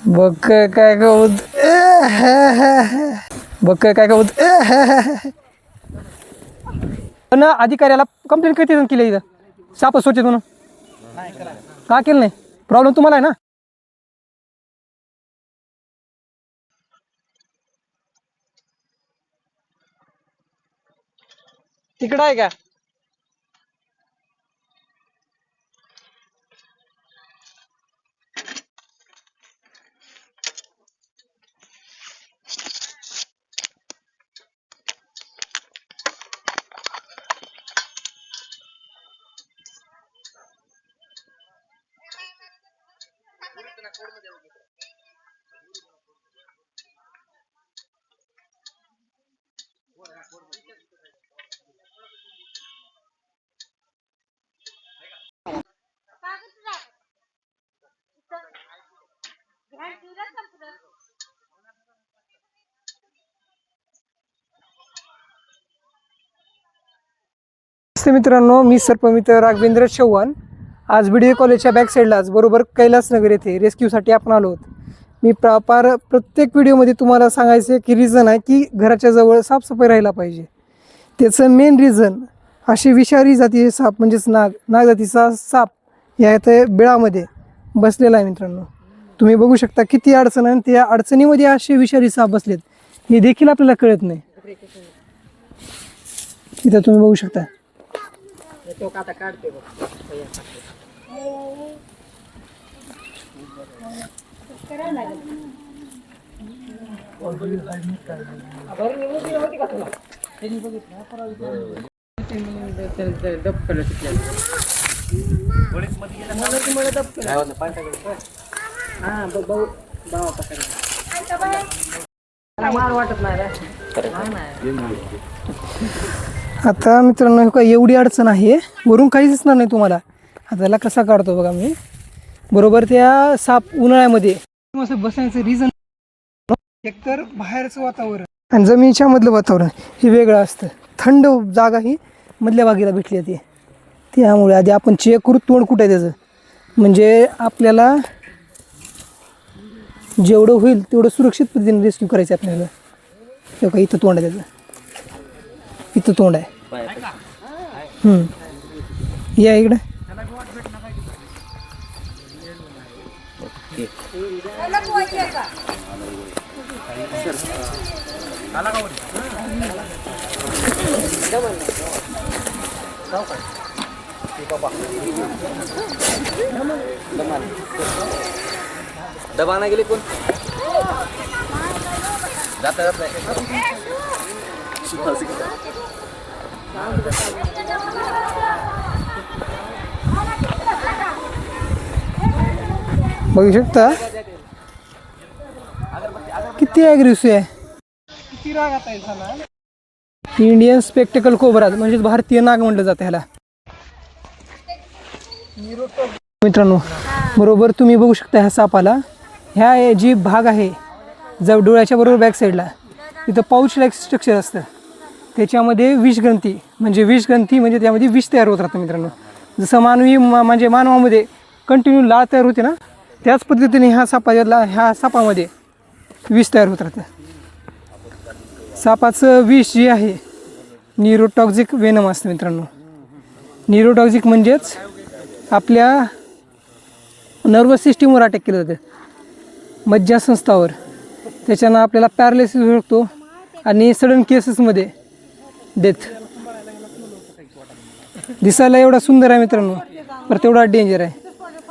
बघ काय होत बघ काय होत पण अधिकाऱ्याला कंप्लेंट किती जण केली इथं साप स्वच्छ म्हणून का केलं नाही प्रॉब्लेम तुम्हाला आहे ना तिकडं आहे का मित्रांनो मी सर्पमित्र राघवेंद्र चव्हाण आज बीडीए कॉलेजच्या बॅक साईडलाच बरोबर कैलासनगर येथे रेस्क्यूसाठी आपण आलो आहोत मी प्रत्येक व्हिडिओमध्ये तुम्हाला सांगायचं की रिझन आहे की घराच्या जवळ साफसफाई राहायला पाहिजे त्याचं मेन रिझन अशी विषारी जातीचे साप म्हणजेच नाग जातीचा साप या इथे बिळामध्ये बसलेला आहे मित्रांनो तुम्ही बघू शकता किती अडचण आहे त्या अडचणीमध्ये असे विषारी साप बसलेत हे देखील आपल्याला कळत नाही इथं तुम्ही बघू शकता तो काटा काढते मार वाटत नाही आता मित्रांनो का एवढी अडचण आहे वरून काहीच दिसणार नाही तुम्हाला आता त्याला कसा काढतो बघा मी बरोबर त्या साप उन्हाळ्यामध्ये असं बसण्याचं रिझन एकतर बाहेरचं वातावरण आणि जमिनीच्या मधलं वातावरण हे वेगळं असतं थंड जागा ही मधल्या बागेला भेटली आहे त्यामुळे आधी आपण चेक करू तोंड कुठं आहे त्याचं म्हणजे आपल्याला जेवढं होईल तेवढं सुरक्षित पद्धतीने रेस्क्यू करायचं आपल्याला तेव्हा इथं तोंड आहे त्याचं इथं तोंड आहे या इकडे दबाना गेले कोण जाता बघू शकता किती ॲग्रेसिव्ह आहे किती राग आता झाला इंडियन स्पेक्टिकल कोबरा म्हणजेच भारतीय नाग म्हटलं जातं ह्याला मित्रांनो बरोबर तुम्ही बघू शकता ह्या सापाला ह्या जी भाग आहे जर डोळ्याच्या बरोबर बॅक साईडला तिथं पाऊच लाईक स्ट्रक्चर असतं त्याच्यामध्ये विषग्रंथी म्हणजे त्यामध्ये विष तयार होत राहतं मित्रांनो जसं म्हणजे मानवामध्ये कंटिन्यू लाळ तयार होते ना त्याच पद्धतीने ह्या सापामध्ये विष तयार होत राहतं सापाचं विष जे आहे न्यूरोटॉक्झिक वेनम असतं मित्रांनो न्यूरोटॉक्झिक म्हणजेच आपल्या नर्वस सिस्टीमवर अटॅक केलं जातं मज्जासंस्थावर त्याच्यानं आपल्याला पॅरालिसिस होऊ शकतो आणि सडन केसेसमध्ये डेथ दिसायला एवढा सुंदर आहे मित्रांनो पर तेवढा डेंजर आहे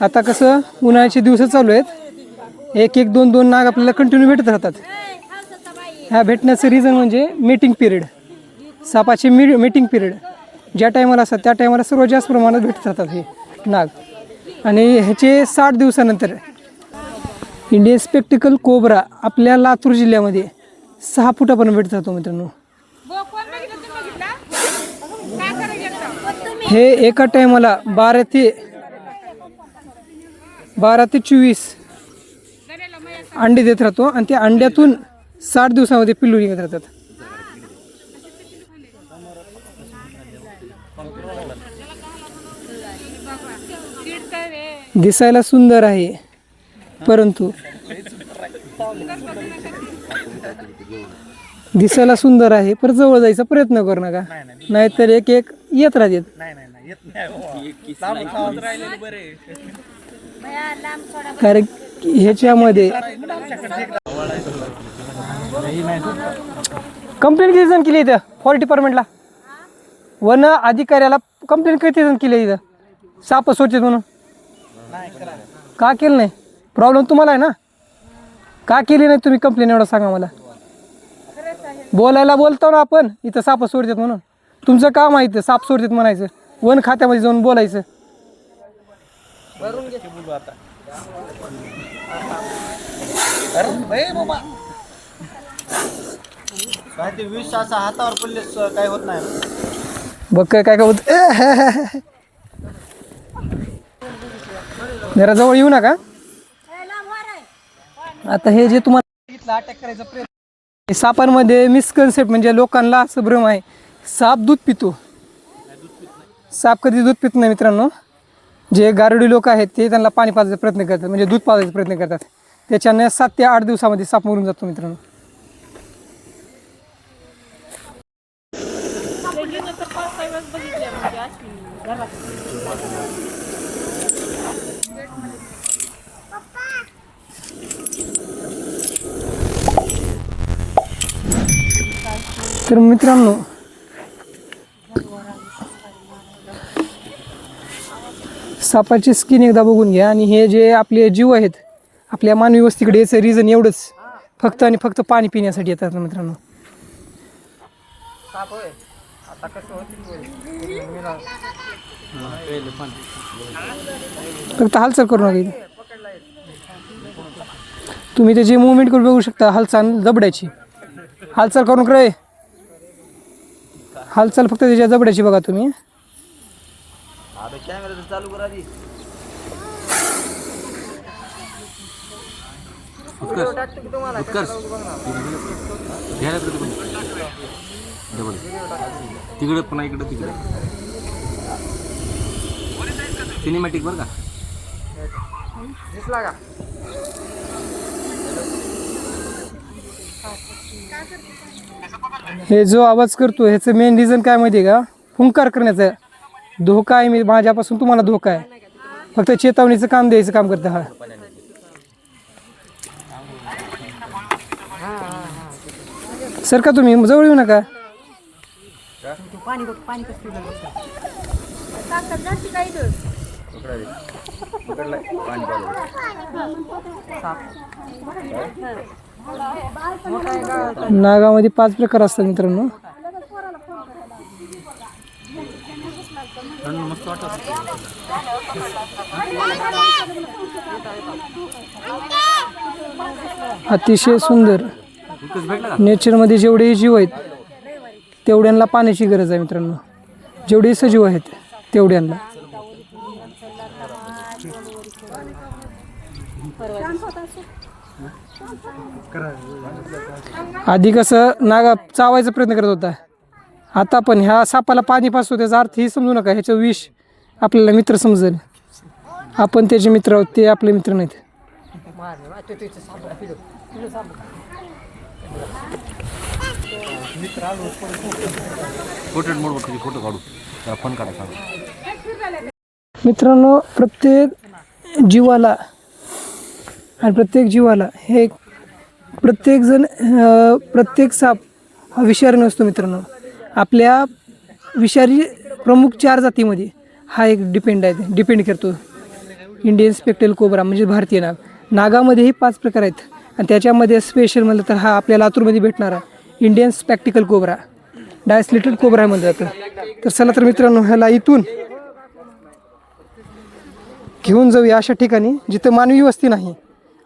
आता कसं उन्हाळ्याचे दिवस चालू आहेत एक दोन नाग आपल्याला कंटिन्यू भेटत राहतात ह्या भेटण्याचं रिझन म्हणजे मीटिंग पिरियड सापाचे मीटिंग पिरियड ज्या टायमाला असतात त्या टायमाला सर्वात जास्त प्रमाणात भेटत राहतात हे नाग आणि ह्याचे 60 दिवसानंतर इंडियन स्पेक्टिकल कोबरा आपल्या लातूर जिल्ह्यामध्ये 6 फुटापर्यंत भेटत राहतो मित्रांनो हे एका टायमाला 12 ते 24 अंडे देत राहतो आणि त्या अंड्यातून 60 दिवसामध्ये पिल्लू निघत राहतात दिसायला सुंदर आहे परंतु दिसायला सुंदर आहे, पर जवळ जायचा प्रयत्न करू नका, नाहीतर एक एक येत राहतात. कारण ह्याच्यामध्ये कंप्लेंट किती जण केली इथं फॉरेस्ट डिपार्टमेंटला, वन अधिकाऱ्याला कंप्लेंट किती जण केली इथं साप सोडतात म्हणून? का केलं नाही? प्रॉब्लेम तुम्हाला आहे ना, का केली नाही तुम्ही कंप्लेंट? एवढं सांगा मला. बोलायला बोलतो ना आपण इथं साप सोडतात म्हणून, तुमचं काम आहे इथं साप सोडतात म्हणायचं, वन खात्यामध्ये जाऊन बोलायचं. काय ते विष असं हातावर पडलेस काय होत नाही. बघ काय काय होत. जरा जवळ येऊ नका. आता हे जे तुम्हाला अटॅक करायचा प्रयत्न, सापांमध्ये मिसकन्सेप्ट म्हणजे लोकांना असं भ्रम आहे साप दूध पितो. साप कधी दूध पित नाही मित्रांनो. जे गारुडी लोक आहेत ते त्यांना पाणी पाजायचा प्रयत्न करतात, म्हणजे दूध पाजायचा प्रयत्न करतात, त्याच्याने 7 ते 8 दिवसामध्ये साप मरून जातो मित्रांनो. तर मित्रांनो सापाची स्किन एकदा बघून घ्या. आणि हे जे आपले जीव आहेत आपल्या मानवी वस्तीकडे याचं रिझन एवढंच, फक्त आणि फक्त पाणी पिण्यासाठी येतात मित्रांनो. फक्त हालचाल करू नका. तुम्ही त्याची मुवमेंट करून बघू शकता, हालचाल जबड्याची हालचाल करून करे, हालचाल फक्त त्याच्या जबड्याची बघा तुम्ही. चालू करा दी. तिकडे पुन्हा इकडे तिकडे सिनेमॅटिक बरं का दिसला का? हे जो आवाज करतो ह्याचं मेन रिझन काय माहिती आहे का? हुंकार करण्याचा धोका आहे. मी माझ्यापासून तुम्हाला धोका आहे, फक्त चेतावणीचं काम द्यायचं काम करतं. हा सर का तुम्ही जवळ येऊ नका. नागामध्ये 5 प्रकार असतात मित्रांनो. अतिशय सुंदर नेचरमध्ये जेवढेही जीव आहेत तेवढ्यांना पाण्याची गरज आहे मित्रांनो. जेवढे सजीव आहेत तेवढ्यांना. आधी कसं नागा चावायचा प्रयत्न करत होता, आता पण ह्या सापाला पाणी पाजतो. त्याचा अर्थ ही समजू नका ह्याचं विष आपल्याला मित्र समजेल. आपण त्याचे मित्र आहोत, ते आपले मित्र नाहीत. फोटो काढू फोन काढा. मित्रांनो प्रत्येक जीवाला आणि प्रत्येक जीवाला हे प्रत्येकजण प्रत्येक साप हा विषारी नसतो मित्रांनो. आपल्या विषारी प्रमुख 4 जातीमध्ये हा एक डिपेंड करतो. इंडियन स्पेक्टेल कोब्रा म्हणजे भारतीय नाग. नागामध्येही 5 प्रकार आहेत आणि त्याच्यामध्ये स्पेशल म्हणलं तर हा आपल्या लातूरमध्ये भेटणारा इंडियन स्पेक्टिकल कोब्रा डायस्लिटेड कोब्रा म्हणलं जातं. तर चला तर मित्रांनो ह्याला इथून घेऊन जाऊया अशा ठिकाणी जिथं मानवी वस्ती नाही,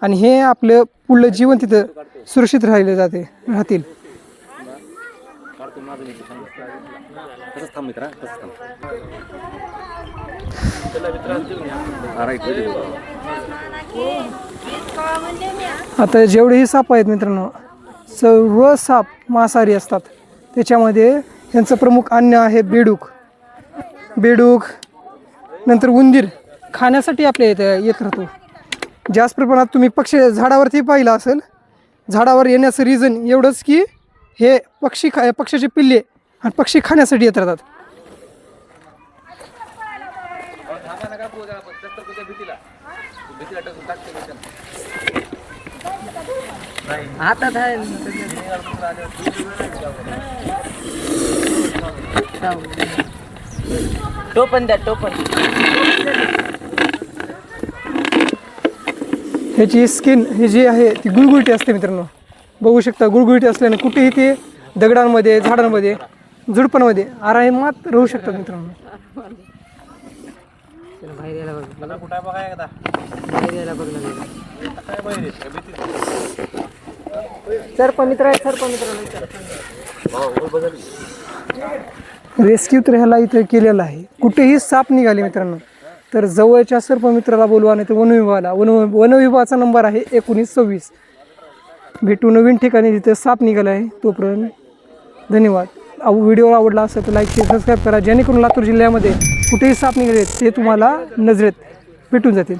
आणि हे आपलं पुढलं जीवन तिथं सुरक्षित राहतील. आता जेवढेही साप आहेत मित्रांनो सर्व साप मांसाहारी असतात. त्याच्यामध्ये यांचं प्रमुख अन्न आहे बेडूक, नंतर उंदीर खाण्यासाठी आपल्या इथं येत राहतो. जास्त प्रमाणात तुम्ही पक्षी झाडावरती पाहिलं असेल. झाडावर येण्याचं रिझन एवढंच की हे पक्षाचे पिल्ले आणि पक्षी खाण्यासाठी येत राहतात. हातात आहे टोपण द्या टोपण. ह्याची स्किन ही जी आहे ती गुळगुळटी असते मित्रांनो. बघू शकता गुळगुळटी असल्याने कुठेही ते दगडांमध्ये झाडांमध्ये झुडपांमध्ये आरामात राहू शकतात मित्रांनो. बाहेर यायला बघ. मला कुठं आहे बघा एकदा. बाहेर यायला बघ ना. काय बाहेर आहे? काय भीती? सर्पमित्र आहे सर्पमित्र. रेस्क्यू तर ह्याला इथे केलेला आहे. कुठेही साप निघाले मित्रांनो तर जवळच्या सर्पमित्राला बोलवा, नाही तर वनविभागाला. वनविभागाचा नंबर आहे 1926. भेटू नवीन ठिकाणी जिथे साप निघाला आहे. तोपर्यंत धन्यवाद. व्हिडिओ आवडला असेल तर लाईक शेअर सबस्क्राईब करा, जेणेकरून लातूर जिल्ह्यामध्ये कुठेही साप निघाले ते तुम्हाला नजरेत भेटून जातील.